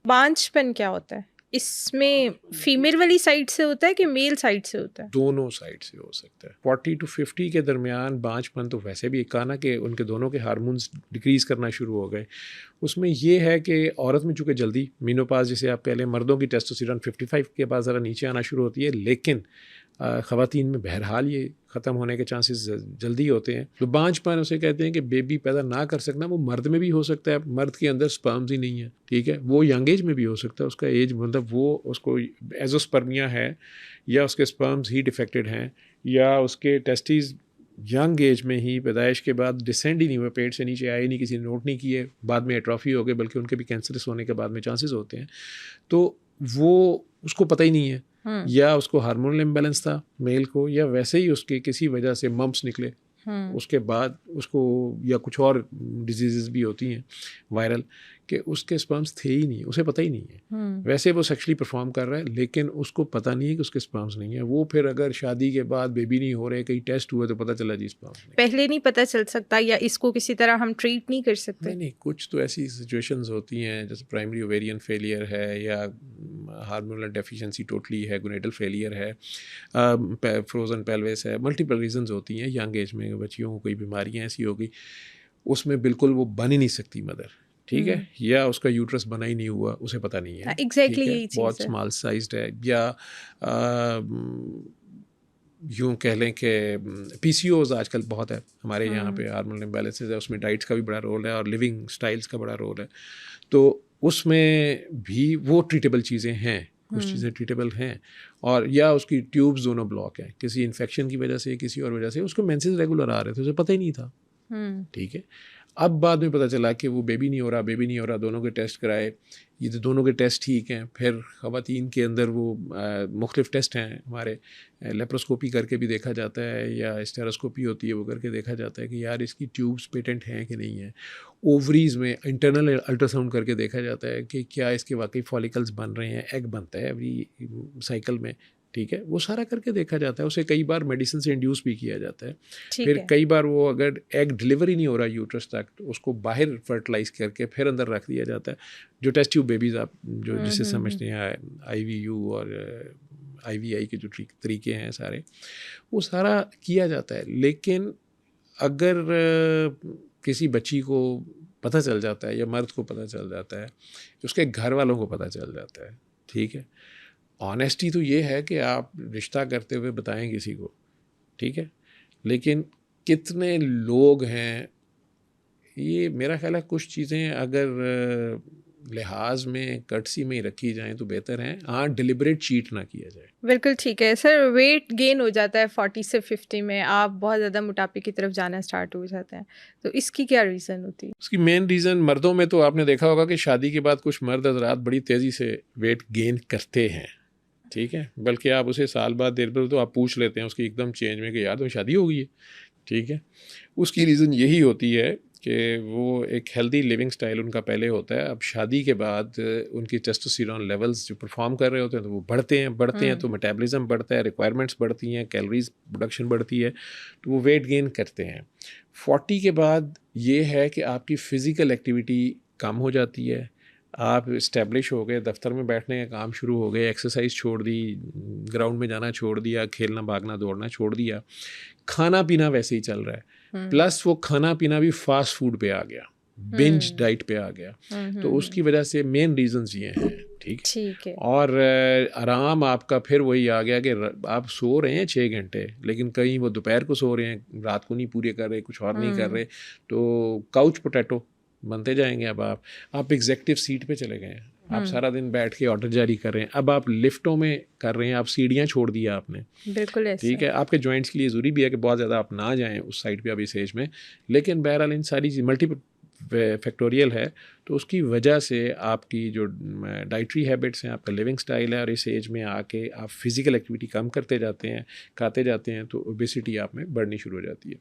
बांझपन क्या होता है? इसमें फीमेल वाली साइड से होता है कि मेल साइड से होता है? दोनों साइड से हो सकता है। 40 to 50 के दरमियान बांझपन तो वैसे भी कहा ना कि उनके दोनों के हार्मोन्स डिक्रीज़ करना शुरू हो गए। उसमें ये है कि औरत में चूँकि जल्दी मेनोपॉज़ जिसे आप कह लें, मर्दों की टेस्टोस्टेरोन 55 के बाद ज़रा नीचे आना शुरू होती है, लेकिन ख़वातीन में बहरहाल ये ख़त्म होने के चांसेस जल्दी होते हैं। तो बांझपन उसे कहते हैं कि बेबी पैदा ना कर सकना, वो मर्द में भी हो सकता है, मर्द के अंदर स्पर्म्स ही नहीं है, ठीक है। वो यंग एज में भी हो सकता है, उसका एज मतलब वो उसको एजोस्पर्मिया है या उसके स्पर्म्स ही डिफेक्टेड हैं या उसके टेस्टिस यंग एज में ही पैदाइश के बाद डिसेंड ही नहीं हुए, पेट से नीचे आए नहीं, किसी ने नोट नहीं किए, बाद में एट्रॉफी हो गए, बल्कि उनके भी कैंसरस होने के बाद में चांसेस होते हैं। तो वो उसको पता ही नहीं है, या उसको हार्मोनल इम्बैलेंस था मेल को, या वैसे ही उसके किसी वजह से मम्प्स निकले, उसके बाद उसको या कुछ और डिजीज़ भी होती हैं वायरल कि उसके स्पर्म्स थे ही नहीं, उसे पता ही नहीं है। वैसे वो सेक्सुअली परफॉर्म कर रहा है लेकिन उसको पता नहीं है कि उसके स्पर्म्स नहीं है। वो फिर अगर शादी के बाद बेबी नहीं हो रहे, कहीं टेस्ट हुए तो पता चला जी स्पर्म्स नहीं। पहले नहीं पता चल सकता या इसको किसी तरह हम ट्रीट नहीं कर सकते? नहीं, कुछ तो ऐसी सिचुएशंस होती हैं जैसे प्राइमरी ओवेरियन फेलियर है या हार्मोनल डेफिशिएंसी टोटली है, गोनेडल फेलियर है, फ्रोजन पेल्विस है, मल्टीपल रीजंस होती हैं। यंग एज में बच्चियों को कोई बीमारियां ऐसी होगी, उसमें बिल्कुल वो बन ही नहीं सकती मदर, ठीक है, या उसका यूट्रस बना ही नहीं हुआ, उसे पता नहीं है, एग्जैक्टली ठीक है, यही चीज़ बहुत है। स्मॉल साइज्ड है, या यूँ कह लें कि पीसीओज आजकल बहुत है हमारे यहाँ पे, हार्मोनल इम्बैलेंसेस है, उसमें डाइट्स का भी बड़ा रोल है और लिविंग स्टाइल्स का बड़ा रोल है। तो उसमें भी वो ट्रीटेबल चीज़ें हैं, कुछ चीज़ें ट्रीटेबल हैं, और या उसकी ट्यूब्स दोनों ब्लॉक हैं किसी इन्फेक्शन की वजह से, किसी और वजह से, उसको मेंसेस रेगुलर आ रहे थे, उसे पता ही नहीं था, ठीक है। अब बाद में पता चला कि वो बेबी नहीं हो रहा, दोनों के टेस्ट कराए, ये तो दोनों के टेस्ट ठीक हैं। फिर ख़वातीन के अंदर वो मुख्तलिफ़ टेस्ट हैं हमारे, लेप्रोस्कोपी करके भी देखा जाता है या स्टेरोस्कोपी होती है, वो करके देखा जाता है कि यार इसकी ट्यूब्स पेटेंट हैं कि नहीं है। ओवरीज़ में इंटरनल अल्ट्रासाउंड करके देखा जाता है कि क्या इसके वाकई फॉलिकल्स बन रहे हैं, एग बनता है एवरी साइकिल में, ठीक है, वो सारा करके देखा जाता है। उसे कई बार मेडिसिन से इंड्यूस भी किया जाता है। फिर कई बार वो अगर एग डिलीवरी नहीं हो रहा यूट्रस तक, तो उसको बाहर फर्टिलाइज करके फिर अंदर रख दिया जाता है। जो टेस्ट ट्यूब बेबीज़ आप जो जिसे समझते हैं IVU और IVI के जो तरीके हैं सारे, वो सारा किया जाता है। लेकिन अगर किसी बच्ची को पता चल जाता है या मर्द को पता चल जाता है, उसके घर वालों को पता चल जाता है, ठीक है, ऑनेस्टी तो ये है कि आप रिश्ता करते हुए बताएं किसी को, ठीक है, लेकिन कितने लोग हैं, ये मेरा ख्याल है कुछ चीज़ें अगर लिहाज में कर्टसी में ही रखी जाएं तो बेहतर हैं। हाँ, डिलिबरेट चीट ना किया जाए। बिल्कुल ठीक है सर। वेट गेन हो जाता है 40 से 50 में, आप बहुत ज़्यादा मोटापे की तरफ जाना स्टार्ट हो जाते हैं, तो इसकी क्या रीज़न होती है? उसकी मेन रीज़न मर्दों में तो आपने देखा होगा कि शादी के बाद कुछ मर्द हज़रात बड़ी तेज़ी से वेट गेन करते हैं, ठीक है, बल्कि आप उसे साल बाद देर पर तो आप पूछ लेते हैं उसकी एकदम चेंज में कि यार तो शादी हो गई है, ठीक है। उसकी रीज़न यही होती है कि वो एक हेल्दी लिविंग स्टाइल उनका पहले होता है, अब शादी के बाद उनकी टेस्टोस्टेरोन लेवल्स जो परफॉर्म कर रहे होते हैं तो वो बढ़ते हैं तो मेटाबॉलिज्म बढ़ता है, रिक्वायरमेंट्स बढ़ती हैं, कैलोरीज प्रोडक्शन बढ़ती है, तो वो वेट गेन करते हैं। 40 के बाद ये है कि आपकी फ़िज़िकल एक्टिविटी कम हो जाती है, आप इस्टेब्लिश हो गए, दफ्तर में बैठने का काम शुरू हो गए, एक्सरसाइज छोड़ दी, ग्राउंड में जाना छोड़ दिया, खेलना भागना दौड़ना छोड़ दिया, खाना पीना वैसे ही चल रहा है, प्लस वो खाना पीना भी फास्ट फूड पे आ गया, बिंज डाइट पे आ गया, तो उसकी वजह से मेन रीजंस ये हैं, ठीक है। और आराम आपका फिर वही आ गया कि आप सो रहे हैं 6 घंटे, लेकिन कहीं वो दोपहर को सो रहे हैं, रात को नहीं पूरे कर रहे, कुछ और नहीं कर रहे, तो काउच पोटैटो बनते जाएंगे। अब आप एग्जेक्टिव सीट पे चले गए हैं, आप सारा दिन बैठ के ऑर्डर जारी कर रहे हैं, अब आप लिफ्टों में कर रहे हैं, आप सीढ़ियाँ छोड़ दिया आपने, बिल्कुल ऐसा, ठीक है। आपके जॉइंट्स के लिए ज़रूरी भी है कि बहुत ज़्यादा आप ना जाएं उस साइड पे अब इस एज में, लेकिन बहरहाल इन सारी चीज़ मल्टीपल फैक्टोरियल है, तो उसकी वजह से आपकी जो डाइटरी हैबिट्स हैं, आपका लिविंग स्टाइल है, और इस एज में आके आप फिज़िकल एक्टिविटी कम करते जाते हैं, खाते जाते हैं, तो ओबेसिटी आप में बढ़नी शुरू हो जाती है।